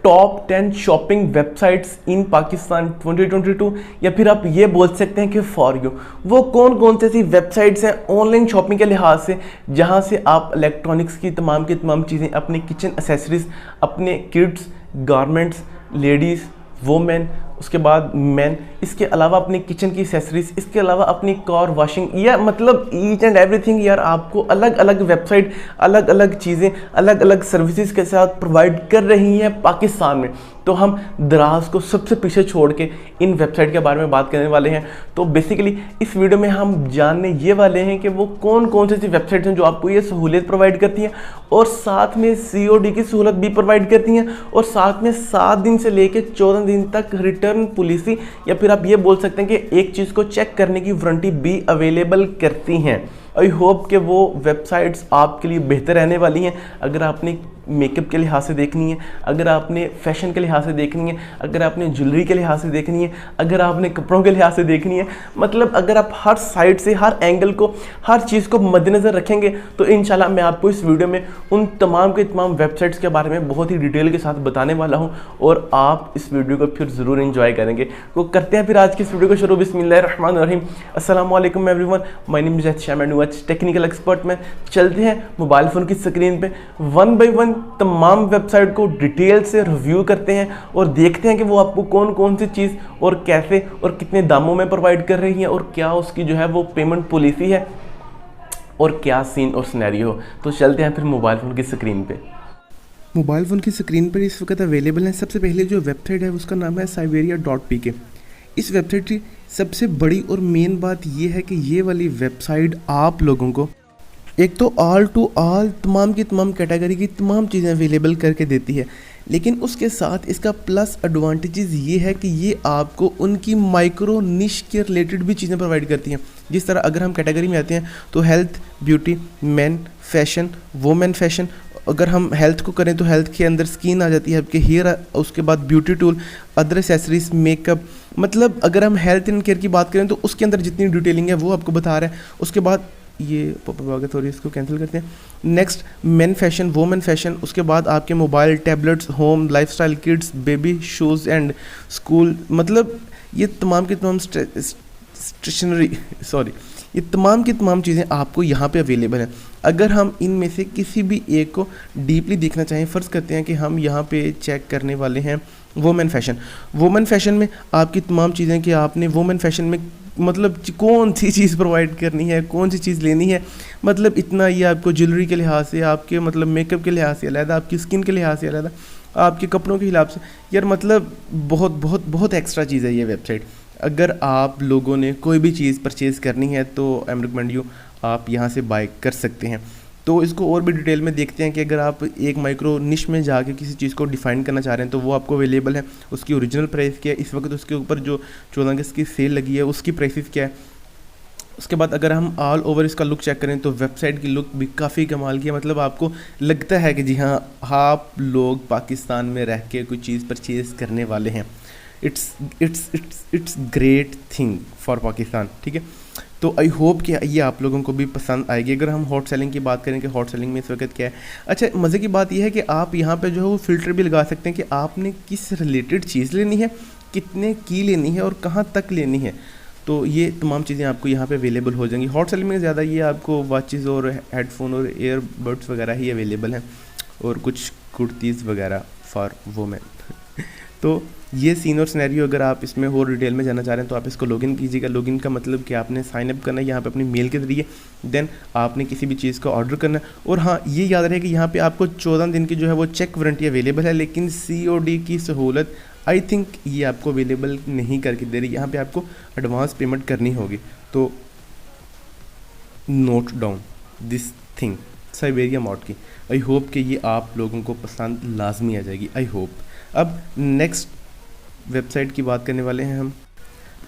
Top 10 shopping websites इन पाकिस्तान 2022, या फिर आप ये बोल सकते हैं कि फॉर यू, वो कौन कौन सी ऐसी वेबसाइट्स हैं ऑनलाइन शॉपिंग के लिहाज से जहां से आप इलेक्ट्रॉनिक्स की तमाम चीज़ें, अपने किचन एसेसरीज, अपने किड्स गारमेंट्स, लेडीज़, वोमेन, उसके बाद मैन, इसके अलावा अपनी किचन की एसेसरीज, इसके अलावा अपनी कार वॉशिंग, या मतलब ईच एंड एवरीथिंग यार आपको अलग अलग वेबसाइट, अलग अलग चीज़ें, अलग अलग सर्विसेज के साथ प्रोवाइड कर रही हैं पाकिस्तान में। तो हम दराज को सबसे पीछे छोड़ के इन वेबसाइट के बारे में बात करने वाले हैं। तो बेसिकली इस वीडियो में हम जानने ये वाले हैं कि वो कौन कौन सी ऐसी वेबसाइट्स हैं जो आपको ये सहूलियत प्रोवाइड करती हैं, और साथ में COD की सहूलत भी प्रोवाइड करती हैं, और साथ में 7 दिन से लेकर 14 दिन तक रिटर्न पॉलिसी, या फिर आप ये बोल सकते हैं कि एक चीज़ को चेक करने की वारंटी भी अवेलेबल करती हैं। आई होप कि वो वेबसाइट्स आपके लिए बेहतर रहने वाली हैं। अगर आपने मेकअप के लिहाज से देखनी है, अगर आपने फैशन के लिहाज से देखनी है, अगर आपने ज्वेलरी के लिहाज से देखनी है, अगर आपने कपड़ों के लिहाज से देखनी है, मतलब अगर आप हर साइड से, हर एंगल को, हर चीज़ को मद्देनज़र रखेंगे तो इंशाल्लाह मैं आपको इस वीडियो में उन तमाम के तमाम वेबसाइट्स के बारे में बहुत ही डिटेल के साथ बताने वाला हूँ, और आप इस वीडियो को फिर ज़रूर इंजॉय करेंगे। तो करते हैं फिर आज की इस वीडियो को शुरू। बिस्मिल्लाहिर्रहमानिर्रहीम, अस्सलाम वालेकुम एवरीवन, माय नेम इज शाम एंड टेक्निकल एक्सपर्ट में। चलते हैं मोबाइल फ़ोन की स्क्रीन पे, वन बाय वन तमाम वेबसाइट को डिटेल से रिव्यू करते हैं और देखते हैं कि वो आपको कौन कौन सी चीज़ और कैसे और कितने दामों में प्रोवाइड कर रही हैं, और क्या उसकी जो है वो पेमेंट पॉलिसी है, और क्या सीन और सिनेरियो हो। तो चलते हैं फिर मोबाइल फ़ोन की स्क्रीन पे। मोबाइल फ़ोन की स्क्रीन पर इस वक्त अवेलेबल है सबसे पहले जो वेबसाइट है उसका नाम है Siberia.pk। इस वेबसाइट की सबसे बड़ी और मेन बात यह है कि ये वाली वेबसाइट आप लोगों को एक तो ऑल टू ऑल तमाम की तमाम कैटेगरी की तमाम चीज़ें अवेलेबल करके देती है, लेकिन उसके साथ इसका प्लस एडवांटेजेस ये है कि ये आपको उनकी माइक्रो निश के रिलेटेड भी चीज़ें प्रोवाइड करती हैं। जिस तरह अगर हम कैटेगरी में आते हैं तो health, beauty, main fashion, women fashion. अगर हम हेल्थ को करें तो हेल्थ के अंदर स्किन आ जाती है, आपके हेयर, उसके बाद beauty tool, other accessories, makeup. मतलब अगर हम हेल्थ एंड केयर की बात करें तो उसके अंदर जितनी डिटेलिंग है वो आपको बता रहा है। उसके बाद ये सॉरी, इसको कैंसिल करते हैं। Next main fashion, women fashion, उसके बाद आपके mobile, tablets, home, lifestyle, kids, baby, shoes and school. मतलब ये तमाम की तमाम स्टेशनरी ये तमाम की तमाम चीज़ें आपको यहाँ पे अवेलेबल हैं। अगर हम इनमें से किसी भी एक को डीपली देखना चाहें, फ़र्ज़ करते हैं कि हम यहाँ पे चेक करने वाले हैं वोमेन फैशन। वोमेन फैशन में आपकी तमाम चीज़ें कि आपने वोमेन फैशन में मतलब कौन सी चीज़ प्रोवाइड करनी है, कौन सी चीज़ लेनी है। मतलब इतना ये आपको ज्वेलरी के लिहाज से, आपके मतलब मेकअप के लिहाज से अलग, आपकी स्किन के लिहाज से अलग, आपके कपड़ों के हिसाब से, यार मतलब बहुत बहुत बहुत एक्स्ट्रा चीज़ है ये वेबसाइट। अगर आप लोगों ने कोई भी चीज़ परचेज़ करनी है तो आई एम रिकमेंड यू, आप यहाँ से बाय कर सकते हैं। तो इसको और भी डिटेल में देखते हैं कि अगर आप एक माइक्रो निश में जाके किसी चीज़ को डिफाइन करना चाह रहे हैं तो वो आपको अवेलेबल है। उसकी ओरिजिनल प्राइस क्या है इस वक्त, उसके ऊपर जो 14 अगस्त की सेल लगी है उसकी प्राइसेस क्या है। उसके बाद अगर हम ऑल ओवर इसका लुक चेक करें तो वेबसाइट की लुक भी काफ़ी कमाल की है। मतलब आपको लगता है कि जी हाँ, आप लोग पाकिस्तान में रह के कोई चीज़ परचेज़ करने वाले हैं। It's great thing for Pakistan, ठीक है। तो आई होप कि ये आप लोगों को भी पसंद आएगी। अगर हम हॉट सेलिंग की बात करें कि हॉट सेलिंग में इस वक्त क्या है, अच्छा मज़े की बात यह है कि आप यहाँ पे जो है वो फ़िल्टर भी लगा सकते हैं कि आपने किस रिलेटेड चीज़ लेनी है, कितने की लेनी है और कहाँ तक लेनी है। तो ये तमाम चीज़ें आपको यहाँ पे अवेलेबल हो जाएंगी। हॉट सेलिंग में ज़्यादा ये आपको वॉचेज़ और हेडफोन और एयरबड्स वगैरह ही अवेलेबल हैं, और कुछ कुर्तीज़ वगैरह फॉर वोमेन। तो ये सीन और सिनेरियो, अगर आप इसमें और डिटेल में जाना चाह रहे हैं तो आप इसको लॉगिन कीजिएगा। लॉगिन का मतलब कि आपने साइन अप करना है यहाँ पे अपनी मेल के ज़रिए, देन आपने किसी भी चीज़ का ऑर्डर करना है। और हाँ, ये याद रहे कि यहाँ पे आपको 14 दिन की जो है वो चेक वारंटी अवेलेबल है, लेकिन COD की सहूलत आई थिंक ये आपको अवेलेबल नहीं करके दे रही। यहाँ पर आपको एडवांस पेमेंट करनी होगी। तो note down this thing, Siberia mod की। आई होप कि ये आप लोगों को पसंद लाजमी आ जाएगी, आई होप। अब नेक्स्ट वेबसाइट की बात करने वाले हैं हम।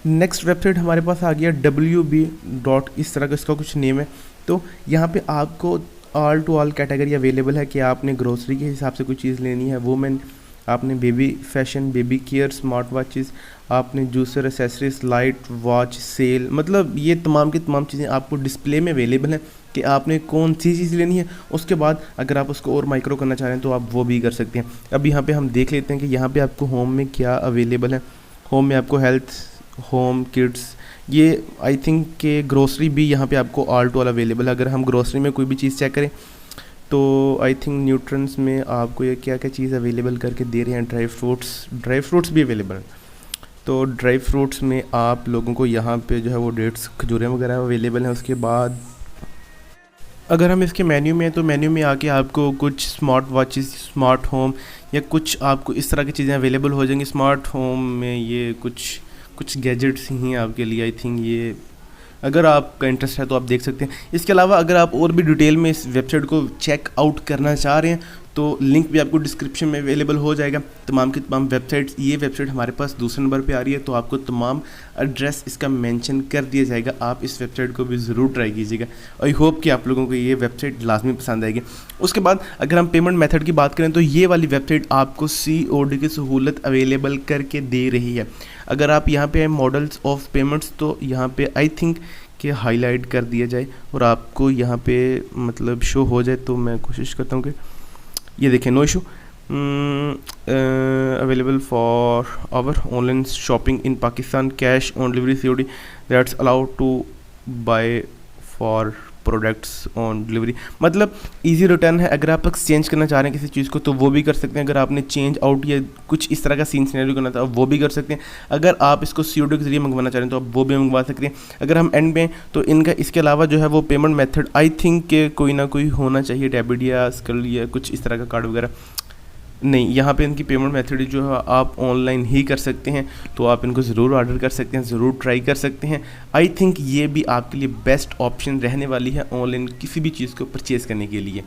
नेक्स्ट वेबसाइट हमारे पास आ गया WB डॉट, इस तरह का इसका कुछ नेम है। तो यहाँ पे आपको all to all category available है कि आपने ग्रोसरी के हिसाब से कोई चीज़ लेनी है, वुमेन, आपने baby fashion, baby care, smart watches, आपने juicer, accessories, light watch, sale. मतलब ये तमाम की तमाम चीज़ें आपको डिस्प्ले में अवेलेबल हैं। कि आपने कौन सी चीज़ लेनी है। उसके बाद अगर आप उसको और माइक्रो करना चाह रहे हैं तो आप वो भी कर सकते हैं। अब यहाँ पे हम देख लेते हैं कि यहाँ पे आपको होम में क्या अवेलेबल है। होम में आपको हेल्थ, होम, किड्स, ये आई थिंक के ग्रोसरी भी यहाँ पे आपको ऑल टू ऑल अवेलेबल है। अगर हम ग्रोसरी में कोई भी चीज़ चेक करें तो आई थिंक न्यूट्रंस में आपको ये क्या क्या चीज़ अवेलेबल करके दे रहे हैं। ड्राई फ्रूट्स भी अवेलेबल हैं। तो ड्राई फ्रूट्स में आप लोगों को यहाँ पे जो है वो डेट्स, खजूरें वगैरह अवेलेबल हैं। उसके बाद अगर हम इसके मेन्यू में हैं तो मेन्यू में आके आपको कुछ स्मार्ट वॉचेस, स्मार्ट होम या कुछ आपको इस तरह की चीज़ें अवेलेबल हो जाएंगी। स्मार्ट होम में ये कुछ गैजेट्स ही हैं आपके लिए। आई थिंक ये अगर आपका इंटरेस्ट है तो आप देख सकते हैं। इसके अलावा अगर आप और भी डिटेल में इस वेबसाइट को चेक आउट करना चाह रहे हैं तो लिंक भी आपको डिस्क्रिप्शन में अवेलेबल हो जाएगा। तमाम की तमाम वेबसाइट्स, ये वेबसाइट हमारे पास दूसरे नंबर पे आ रही है तो आपको तमाम एड्रेस इसका मेंशन कर दिया जाएगा। आप इस वेबसाइट को भी ज़रूर ट्राई कीजिएगा। आई होप कि आप लोगों को ये वेबसाइट लाजमी पसंद आएगी। उसके बाद अगर हम पेमेंट मेथड की बात करें तो ये वाली वेबसाइट आपको COD की सहूलत अवेलेबल करके दे रही है। अगर आप यहाँ पे मॉडल्स ऑफ पेमेंट्स तो यहाँ पे आई थिंक कि हाईलाइट कर दिया जाए और आपको यहाँ पे मतलब शो हो जाए, तो मैं कोशिश करता हूँ कि ये देखें। No issue, available for our online shopping in Pakistan, cash on delivery COD that's allowed to buy for products on delivery. मतलब इजी रिटर्न है। अगर आप एक्सचेंज करना चाह रहे हैं किसी चीज़ को तो वो भी कर सकते हैं। अगर आपने चेंज आउट या कुछ इस तरह का सीन सिनेरियो करना था वो भी कर सकते हैं। अगर आप इसको COD के जरिए मंगवाना चाह रहे हैं तो आप वो भी मंगवा सकते हैं। अगर हम एंड में तो इनका इसके अलावा जो है वो पेमेंट मेथड आई थिंक के कोई ना कोई होना चाहिए, डेबिट या स्कल या कुछ इस तरह का कार्ड वगैरह नहीं। यहाँ पे इनकी पेमेंट मेथड जो है आप ऑनलाइन ही कर सकते हैं। तो आप इनको ज़रूर ऑर्डर कर सकते हैं, ज़रूर ट्राई कर सकते हैं। आई थिंक ये भी आपके लिए बेस्ट ऑप्शन रहने वाली है ऑनलाइन किसी भी चीज़ को परचेज़ करने के लिए।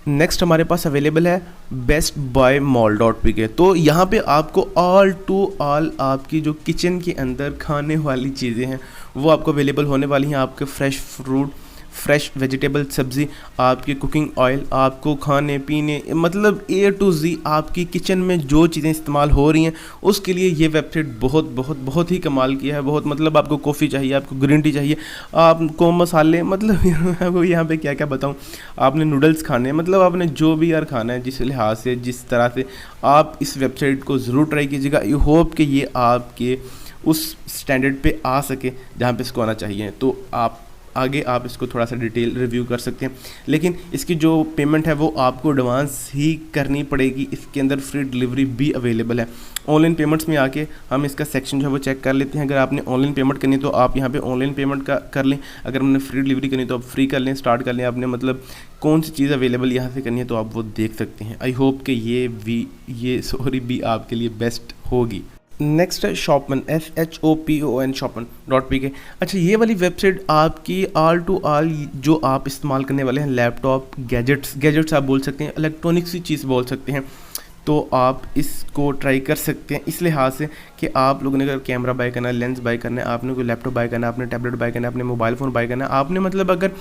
नेक्स्ट हमारे पास अवेलेबल है bestbuymall.pk। तो यहाँ पे आपको ऑल टू ऑल आपकी जो किचन के अंदर खाने वाली चीज़ें हैं वो आपको अवेलेबल होने वाली हैं। आपके फ्रेश फ्रूट, फ्रेश वेजिटेबल, सब्ज़ी, आपके कुकिंग ऑयल, आपको खाने पीने मतलब A to Z आपकी किचन में जो चीज़ें इस्तेमाल हो रही हैं उसके लिए ये वेबसाइट बहुत बहुत बहुत ही कमाल किया है। बहुत मतलब आपको कॉफ़ी चाहिए, आपको ग्रीन टी चाहिए, आपको मसाले, मतलब आपको यहाँ पे क्या क्या बताऊँ। आपने नूडल्स खाने, मतलब आपने जो भी यार खाना है जिस लिहाज से जिस तरह से, आप इस वेबसाइट को ज़रूर ट्राई कीजिएगा। आई होप कि ये आपके उस स्टैंडर्ड पे आ सके जहाँ पे इसको आना चाहिए। तो आप आगे आप इसको थोड़ा सा डिटेल रिव्यू कर सकते हैं। लेकिन इसकी जो पेमेंट है वो आपको एडवांस ही करनी पड़ेगी। इसके अंदर फ्री डिलीवरी भी अवेलेबल है। ऑनलाइन पेमेंट्स में आके हम इसका सेक्शन जो है वो चेक कर लेते हैं। अगर आपने ऑनलाइन पेमेंट करनी है तो आप यहाँ पे ऑनलाइन पेमेंट का कर लें। अगर हमने फ्री डिलीवरी करनी है तो आप फ्री कर लें, स्टार्ट कर लें। आपने मतलब कौन सी चीज़ अवेलेबल यहाँ से करनी है तो आप वो देख सकते हैं। आई होप कि ये भी आपके लिए बेस्ट होगी। नेक्स्ट है शॉपमन, SHOPON shopman.pk। अच्छा, ये वाली वेबसाइट आपकी ऑल टू ऑल जो आप इस्तेमाल करने वाले हैं लैपटॉप, गैजेट्स आप बोल सकते हैं, इलेक्ट्रॉनिक्स की चीज़ बोल सकते हैं, तो आप इसको ट्राई कर सकते हैं इस लिहाज से कि आप लोगों ने अगर कैमरा बाय करना है, लेंस बाय करना है, आपने कोई लैपटॉप बाय करना है, आपने टैबलेट बाय करना है, आपने मोबाइल फ़ोन बाय करना है, आपने मतलब अगर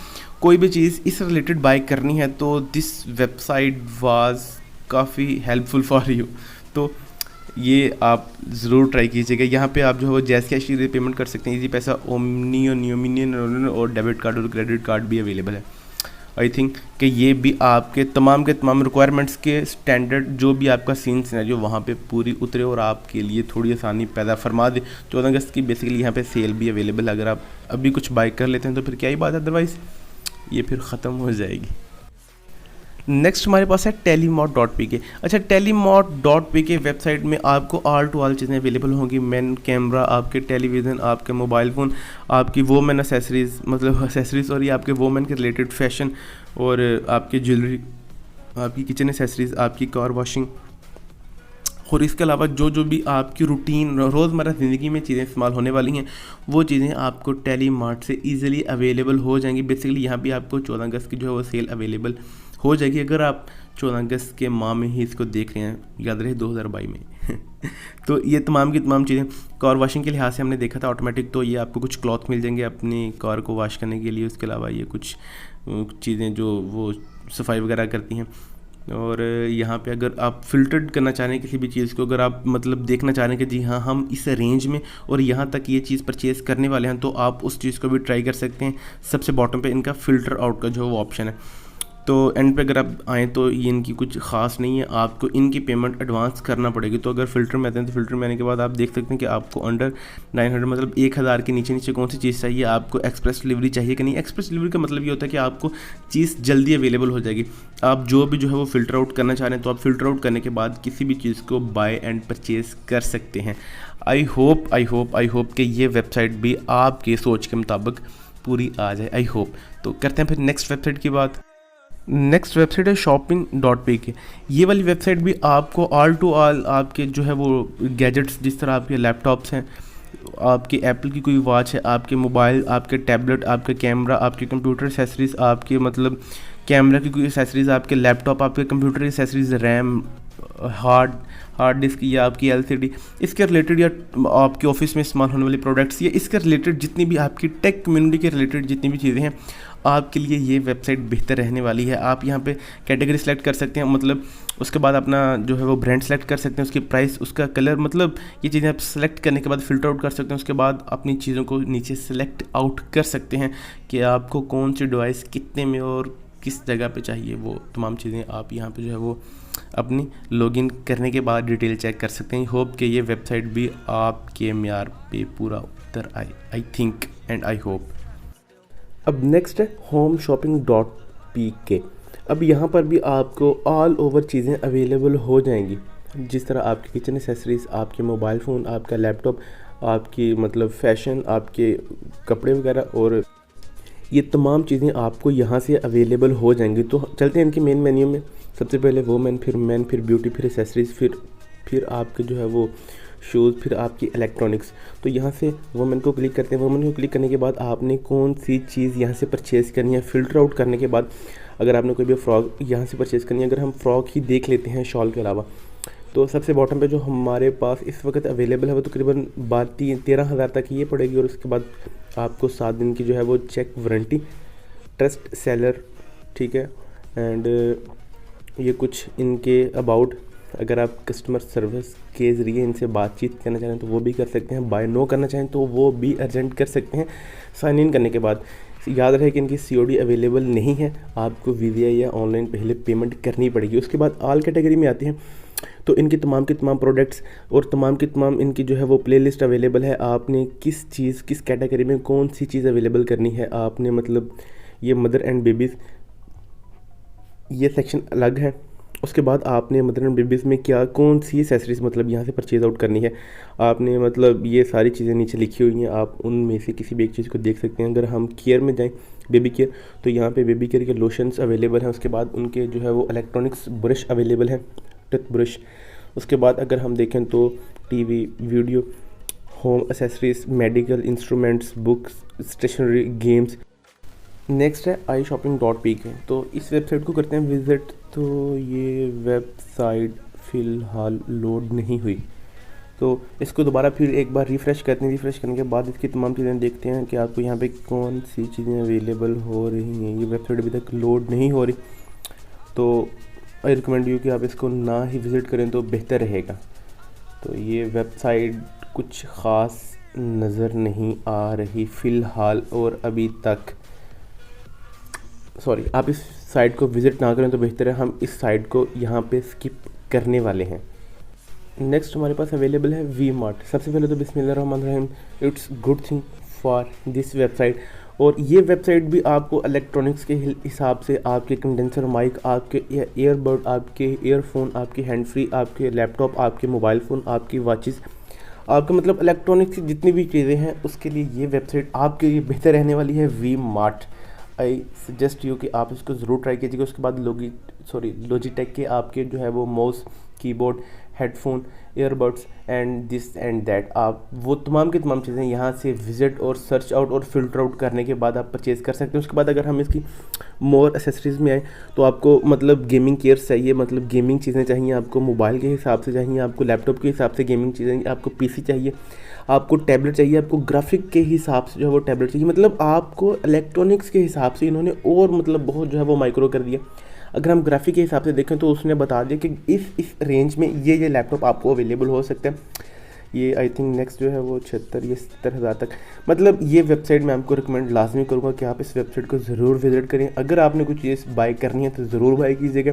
कोई भी चीज़ इस रिलेटेड बाय करनी है तो दिस वेबसाइट वाज काफ़ी हेल्पफुल फॉर यू। तो ये आप ज़रूर ट्राई कीजिएगा। यहाँ पे आप जो है वो जैस कैश की पेमेंट कर सकते हैं। इजी पैसा, ओमनियन और डेबिट कार्ड और क्रेडिट कार्ड भी अवेलेबल है। आई थिंक कि ये भी आपके तमाम रिक्वायरमेंट्स के स्टैंडर्ड जो भी आपका सीन सिनेरियो वहाँ पे पूरी उतरे और आपके लिए थोड़ी आसानी पैदा फरमा दे। 14 अगस्त की बेसिकली यहाँ पे सेल भी अवेलेबल है। अगर आप अभी कुछ बाय कर लेते हैं तो फिर क्या ही बात है, अदरवाइज़ ये फिर ख़त्म हो जाएगी। नेक्स्ट हमारे पास है telemod.pk। अच्छा, telemod.pk वेबसाइट में आपको ऑल टू ऑल चीज़ें अवेलेबल होंगी। मैन कैमरा, आपके टेलीविज़न, आपके मोबाइल फ़ोन, आपकी वोमेन एसेसरीज़, मतलब एसेसरीज़ और ये आपके वोमेन के रिलेटेड फैशन और आपकी ज्वेलरी, आपकी किचन एसेसरीज़, आपकी कार वॉशिंग और इसके अलावा जो भी आपकी रूटीन रोज़मर्रा ज़िंदगी में चीज़ें इस्तेमाल होने वाली हैं वो चीज़ें आपको टेलीमार्ट से ईज़िली अवेलेबल हो जाएंगी। बेसिकली यहाँ भी आपको 14 अगस्त की जो है वो सेल अवेलेबल हो जाएगी। अगर आप 14 अगस्त के माह में ही इसको देख रहे हैं, याद रहे 2022 में तो ये तमाम की तमाम चीज़ें कार वॉशिंग के लिहाज से हमने देखा था ऑटोमेटिक, तो ये आपको कुछ क्लॉथ मिल जाएंगे अपनी कार को वॉश करने के लिए। उसके अलावा ये कुछ चीज़ें जो वो सफाई वगैरह करती हैं और यहाँ पे अगर आप फ़िल्टर्ड करना चाह रहे हैं किसी भी चीज़ को, अगर आप मतलब देखना चाह रहे हैं कि जी हाँ हम इस रेंज में और यहाँ तक ये चीज़ परचेज़ करने वाले हैं, तो आप उस चीज़ को भी ट्राई कर सकते हैं। सबसे बॉटम पे इनका फ़िल्टर आउट का जो वो ऑप्शन है। तो एंड पे अगर आप आएँ तो ये इनकी कुछ ख़ास नहीं है, आपको इनकी पेमेंट एडवांस करना पड़ेगी। तो अगर फ़िल्टर में आते हैं तो फ़िल्टर में आने के बाद आप देख सकते हैं कि आपको अंडर 900 मतलब 1000 के नीचे नीचे कौन सी चीज़ चाहिए, आपको एक्सप्रेस डिलीवरी चाहिए कि नहीं। एक्सप्रेस डिलीवरी का मतलब ये होता है कि आपको चीज़ जल्दी अवेलेबल हो जाएगी। आप जो भी जो है वो फ़िल्टर आउट करना चाह रहे हैं तो आप फ़िल्टर आउट करने के बाद किसी भी चीज़ को बाय एंड परचेज़ कर सकते हैं। आई होप कि ये वेबसाइट भी आपके सोच के मुताबिक पूरी आ जाए, आई होप। तो करते हैं फिर नेक्स्ट वेबसाइट की बात। नेक्स्ट वेबसाइट है shopping.pk। ये वाली वेबसाइट भी आपको ऑल टू ऑल आपके जो है वो गैजेट्स, जिस तरह आपके लैपटॉप्स हैं, आपके एप्पल की कोई वॉच है, आपके मोबाइल, आपके टैबलेट, आपके कैमरा, आपके कंप्यूटर एसेसरीज़, आपके मतलब कैमरा की कोई एसेसरीज़, आपके लैपटॉप, आपके computer accessories, RAM, hard disk या आपकी एलसीडी, इसके रिलेटेड या आपके ऑफिस में इस्तेमाल होने वाले प्रोडक्ट्स या इसके रिलेटेड जितनी भी आपकी टेक कम्युनिटी के रिलेटेड जितनी भी चीज़ें हैं, आपके लिए ये वेबसाइट बेहतर रहने वाली है। आप यहाँ पे कैटेगरी सेलेक्ट कर सकते हैं, मतलब उसके बाद अपना जो है वो ब्रांड सेलेक्ट कर सकते हैं, उसकी प्राइस, उसका कलर, मतलब ये चीज़ें आप सेलेक्ट करने के बाद फ़िल्टर आउट कर सकते हैं। उसके बाद अपनी चीज़ों को नीचे सेलेक्ट आउट कर सकते हैं कि आपको कौन सी डिवाइस कितने में और किस जगह पे चाहिए। वो तमाम चीज़ें आप यहाँ पे जो है वो अपनी लॉगिन करने के बाद डिटेल चेक कर सकते हैं। होप कि ये वेबसाइट भी आपके म्यार पे पूरा उतर आए, I think and I hope. अब नेक्स्ट है homeshopping.pk। अब यहाँ पर भी आपको ऑल ओवर चीज़ें अवेलेबल हो जाएंगी, जिस तरह आपके किचन एसेसरीज़, आपके मोबाइल फ़ोन, आपका लैपटॉप, आपकी मतलब फ़ैशन, आपके कपड़े वगैरह, और ये तमाम चीज़ें आपको यहाँ से अवेलेबल हो जाएंगी। तो चलते हैं इनके मेन मेन्यू में। सबसे पहले वोमेन, फिर मैन, फिर ब्यूटी, फिर एसेसरीज़, फिर आपके जो है वो शूज़, फिर आपकी इलेक्ट्रॉनिक्स। तो यहाँ से वोमेन को क्लिक करते हैं। वोमेन को क्लिक करने के बाद आपने कौन सी चीज़ यहाँ से परचेज़ करनी है, फ़िल्टर आउट करने के बाद अगर आपने कोई भी फ्रॉक यहाँ से परचेज़ करनी है, अगर हम फ्रॉक ही देख लेते हैं शॉल के अलावा, तो सबसे बॉटम पे जो हमारे पास इस वक्त अवेलेबल है वो तकरीबन 13,000 तक ये पड़ेगी। और उसके बाद आपको 7 दिन की जो है वो चेक वारंटी, ट्रस्ट सेलर, ठीक है। एंड ये कुछ इनके अबाउट, अगर आप कस्टमर सर्विस के ज़रिए इनसे बातचीत करना चाहें तो वो भी कर सकते हैं, बाय नो करना चाहें तो वो भी अर्जेंट कर सकते हैं। साइन इन करने के बाद याद रहे कि इनकी COD अवेलेबल नहीं है, आपको वीज़ा या ऑनलाइन पहले पेमेंट करनी पड़ेगी। उसके बाद ऑल कैटेगरी में आते हैं तो इनकी तमाम के तमाम प्रोडक्ट्स और तमाम की तमाम इनकी जो है वो प्लेलिस्ट अवेलेबल है। आपने किस चीज़, किस कैटेगरी में कौन सी चीज़ अवेलेबल करनी है, आपने मतलब ये मदर एंड बेबीज़, ये सेक्शन अलग है। उसके बाद आपने मदर एंड बेबीज़ में क्या कौन सी एसेसरीज़ मतलब यहाँ से परचेज़ आउट करनी है, आपने मतलब ये सारी चीज़ें नीचे लिखी हुई हैं, आप उनमें से किसी भी एक चीज़ को देख सकते हैं। अगर हम केयर में जाएं, बेबी केयर, तो यहाँ पे बेबी केयर के लोशंस अवेलेबल हैं। उसके बाद उनके जो है वो इलेक्ट्रॉनिक्स ब्रश अवेलेबल है, टूथ ब्रश। उसके बाद अगर हम देखें तो TV, video, home accessories, medical instruments, books, stationery, games. Next है iShopping.pk। तो इस वेबसाइट को करते हैं विज़िट। तो ये वेबसाइट फ़िलहाल लोड नहीं हुई, तो इसको दोबारा फिर एक बार रिफ़्रेश करते हैं। रिफ़्रेश करने के बाद इसकी तमाम चीज़ें देखते हैं कि आपको यहाँ पे कौन सी चीज़ें अवेलेबल हो रही हैं। ये वेबसाइट अभी तक लोड नहीं हो रही, तो आई रिकमेंड यू कि आप इसको ना ही विज़िट करें तो बेहतर रहेगा। तो ये वेबसाइट कुछ ख़ास नज़र नहीं आ रही फ़िलहाल, और अभी तक सॉरी, आप इस साइट को विज़िट ना करें तो बेहतर है। हम इस साइट को यहाँ पे स्किप करने वाले हैं। नेक्स्ट हमारे पास अवेलेबल है V-Mart। सबसे पहले तो बिस्मिल्लाहिर्रहमानिर्रहीम, it's good thing for this website. और ये वेबसाइट भी आपको इलेक्ट्रॉनिक्स के हिसाब से आपके कंडेंसर माइक, आपके ईयरबड, आपके ईयरफोन, आपके हैंड फ्री, आपके लैपटॉप, आपके मोबाइल फ़ोन, आपकी वॉचेस, आपके मतलब इलेक्ट्रॉनिक्स की जितनी भी चीज़ें हैं उसके लिए ये वेबसाइट आपके लिए बेहतर रहने वाली है, V-Mart। आई सजेस्ट यू कि आप इसको ज़रूर ट्राई कीजिएगा। उसके बाद लॉजिटेक के आपके जो है वो mouse, keyboard, headphone, earbuds and this and that, आप वो तमाम की तमाम चीज़ें यहाँ से विज़िट और सर्च आउट और फ़िल्टर आउट करने के बाद आप परचेज़ कर सकते हैं। उसके बाद अगर हम इसकी मोर एसेसरीज़ में आए तो आपको मतलब गेमिंग केयर्स चाहिए, मतलब गेमिंग चीज़ें चाहिए, आपको मोबाइल के हिसाब से चाहिए, आपको लैपटॉप के हिसाब से गेमिंग चीज़ें, आपको PC चाहिए, आपको टैबलेट चाहिए, आपको ग्राफिक के हिसाब से जो है वो टैबलेट चाहिए, मतलब आपको इलेक्ट्रॉनिक्स के हिसाब से इन्होंने और मतलब बहुत जो है वो माइक्रो कर दिया। अगर हम ग्राफिक के हिसाब से देखें तो उसने बता दिया कि इस रेंज में ये लैपटॉप आपको अवेलेबल हो सकते हैं। ये आई थिंक नेक्स्ट जो है वो 76 या 70,000 तक। मतलब ये वेबसाइट मैं आपको रिकमेंड लाजमी करूँगा कि आप इस वेबसाइट को ज़रूर विज़िट करें। अगर आपने कुछ चीज़ बाय करनी है तो ज़रूर बाय कीजिएगा।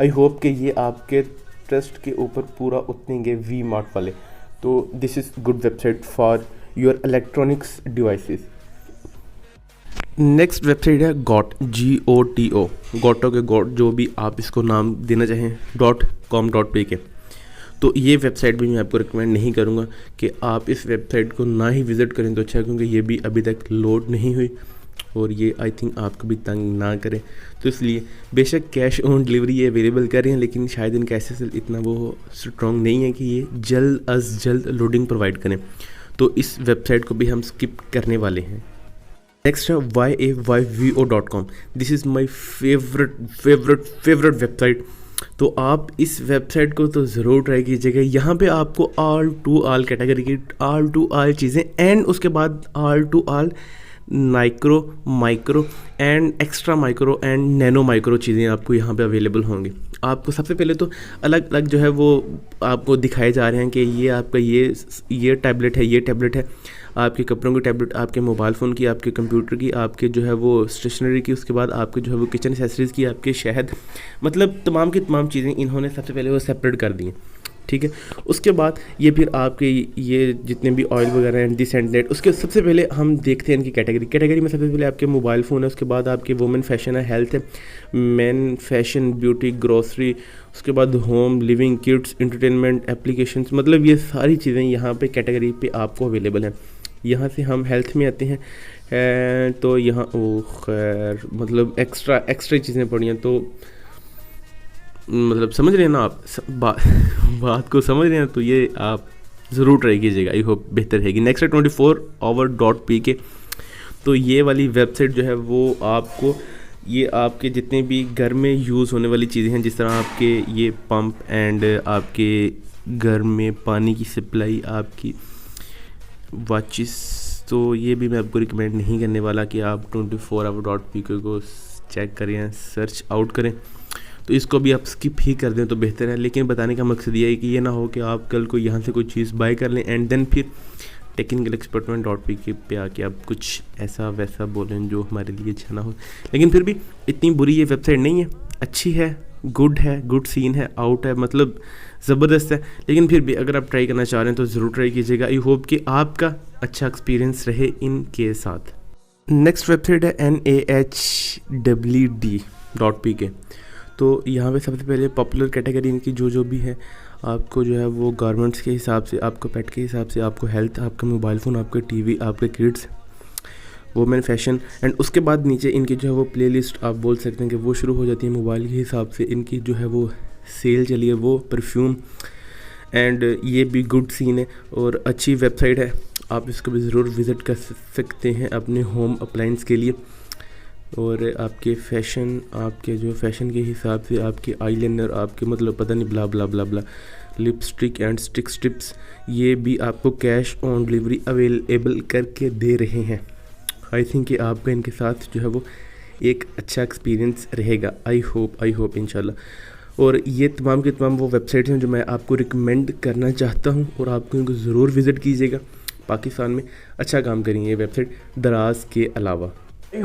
आई होप कि ये आपके ट्रस्ट के ऊपर पूरा उतरेंगे वी मार्ट वाले। तो this is good website for your electronics devices. Next website है गॉट, GOTO, गोटो के गॉट, जो भी आप इसको नाम देना चाहें, .com.pk। तो ये वेबसाइट भी मैं आपको रिकमेंड नहीं करूँगा कि आप इस वेबसाइट को ना ही विज़िट करें तो अच्छा है, क्योंकि ये भी अभी तक लोड नहीं हुई और ये आई थिंक आपको भी तंग ना करें। तो इसलिए बेशक कैश ऑन डिलीवरी ये अवेलेबल कर रहे हैं, लेकिन शायद इनका SSL इतना वो स्ट्रॉन्ग नहीं है कि ये जल्द अज जल्द लोडिंग प्रोवाइड करें। तो इस वेबसाइट को भी हम स्किप करने वाले हैं। नेक्स्ट है YAYVO.com। This is my favourite website. तो आप इस वेबसाइट को तो ज़रूर ट्राई कीजिएगा। यहाँ पे आपको ऑल टू ऑल कैटेगरी की ऑल टू ऑल चीज़ें एंड उसके बाद all to all micro and extra micro and nano micro चीज़ें आपको यहाँ पे अवेलेबल होंगी। आपको सबसे पहले तो अलग अलग जो है वो आपको दिखाए जा रहे हैं कि ये आपका ये टैबलेट है, ये टैबलेट है, आपके कपड़ों की टैबलेट, आपके मोबाइल फ़ोन की, आपके कंप्यूटर की, आपके जो है वो स्टेशनरी की, उसके बाद आपके जो है वो किचन एसेसरीज़ की, आपके शहद, मतलब तमाम की तमाम चीज़ें इन्होंने सबसे पहले वो सेपरेट कर दी हैं। ठीक है, उसके बाद ये फिर आपके ये जितने भी ऑयल वगैरह हैं, दिस एंड दैट, उसके सबसे पहले हम देखते हैं इनकी कैटेगरी में सबसे पहले आपके मोबाइल फ़ोन है, उसके बाद आपके वुमेन फैशन है, हेल्थ है, मैन फैशन, ब्यूटी, ग्रोसरी, उसके बाद home, living, kids, entertainment, applications, मतलब ये सारी चीज़ें यहाँ पे कैटेगरी पे आपको अवेलेबल हैं। यहाँ से हम हेल्थ में आते हैं तो यहाँ खैर मतलब एक्स्ट्रा चीज़ें पड़ी हैं, तो मतलब समझ रहे हैं ना आप बात को समझ रहे हैं, तो ये आप ज़रूर ट्राई कीजिएगा, आई होप बेहतर रहेगी। नेक्स्ट है 24hour.pk। तो ये वाली वेबसाइट जो है वो आपको ये आपके जितने भी घर में यूज़ होने वाली चीज़ें हैं, जिस तरह आपके ये पंप एंड आपके घर में पानी की सप्लाई, आपकी वॉचेस, तो ये भी मैं आपको रिकमेंड नहीं करने वाला कि आप 24hour.pk को चेक करें, सर्च आउट करें, तो इसको भी आप स्किप ही कर दें तो बेहतर है। लेकिन बताने का मकसद ये है कि ये ना हो कि आप कल को यहाँ से कोई चीज़ बाय कर लें एंड देन फिर technicalexpertment.pk पे आके आप कुछ ऐसा वैसा बोलें जो हमारे लिए अच्छा ना हो। लेकिन फिर भी इतनी बुरी ये वेबसाइट नहीं है, अच्छी है, गुड सीन है, आउट है, मतलब ज़बरदस्त है। लेकिन फिर भी अगर आप ट्राई करना चाह रहे हैं तो ज़रूर ट्राई कीजिएगा। आई होप कि आपका अच्छा एक्सपीरियंस रहे इनके साथ। नेक्स्ट वेबसाइट है NAHWD.pk। तो यहाँ पे सबसे पहले पॉपुलर कैटेगरी इनकी जो भी है, आपको जो है वो गारमेंट्स के हिसाब से, आपको पेट के हिसाब से, आपको हेल्थ, आपका मोबाइल फ़ोन, आपके टीवी, आपके किड्स, वुमेन फैशन एंड उसके बाद नीचे इनकी जो है वो प्लेलिस्ट आप बोल सकते हैं कि वो शुरू हो जाती है मोबाइल के हिसाब से। इनकी जो है वो सेल चली है वो परफ्यूम एंड ये भी गुड सीन है और अच्छी वेबसाइट है, आप इसको भी ज़रूर विज़िट कर सकते हैं अपने होम अप्लायंस के लिए। और आपके फैशन, आपके जो फैशन के हिसाब से आपके आईलाइनर, आपके मतलब पता नहीं ब्ला ब्ला ब्ला ब्ला, लिपस्टिक एंड स्टिक स्ट्रिप्स, ये भी आपको कैश ऑन डिलीवरी अवेलेबल करके दे रहे हैं। आई थिंक कि आपका इनके साथ जो है वो एक अच्छा एक्सपीरियंस रहेगा। आई होप इंशाल्लाह। और ये तमाम के तमाम वो वेबसाइट्स हैं जो मैं आपको रिकमेंड करना चाहता हूँ और आपको इनको ज़रूर विज़िट कीजिएगा। पाकिस्तान में अच्छा काम करेंगे ये वेबसाइट दराज के अलावा। आई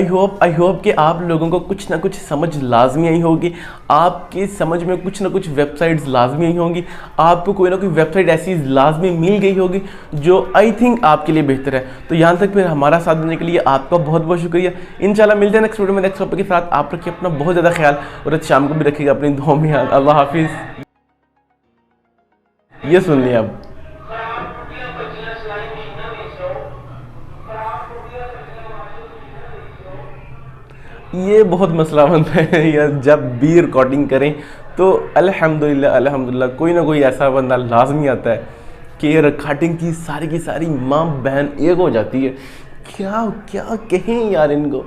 होप कि आप लोगों को कुछ ना कुछ समझ लाजमी आई होगी, आपकी समझ में कुछ ना कुछ वेबसाइट्स लाजमी आई होंगी, आपको कोई ना कोई वेबसाइट ऐसी लाजमी मिल गई होगी जो आई थिंक आपके लिए बेहतर है। तो यहाँ तक फिर हमारा साथ देने के लिए आपका बहुत बहुत शुक्रिया। इंशाल्लाह मिलते हैं नेक्स्ट वीडियो में नेक्स्ट टॉपिक के साथ। आप रखिए अपना बहुत ज़्यादा ख्याल और आज शाम को भी रखिएगा अपनी दुआ में याद। अल्लाह हाफिज़। ये सुन लिया अब ये बहुत मसला बनता है यार, जब भी रिकॉर्डिंग करें तो अल्हम्दुलिल्लाह कोई ना कोई ऐसा बंदा लाजमी आता है कि रिकॉर्डिंग की सारी माँ बहन एक हो जाती है। क्या क्या कहें यार इनको।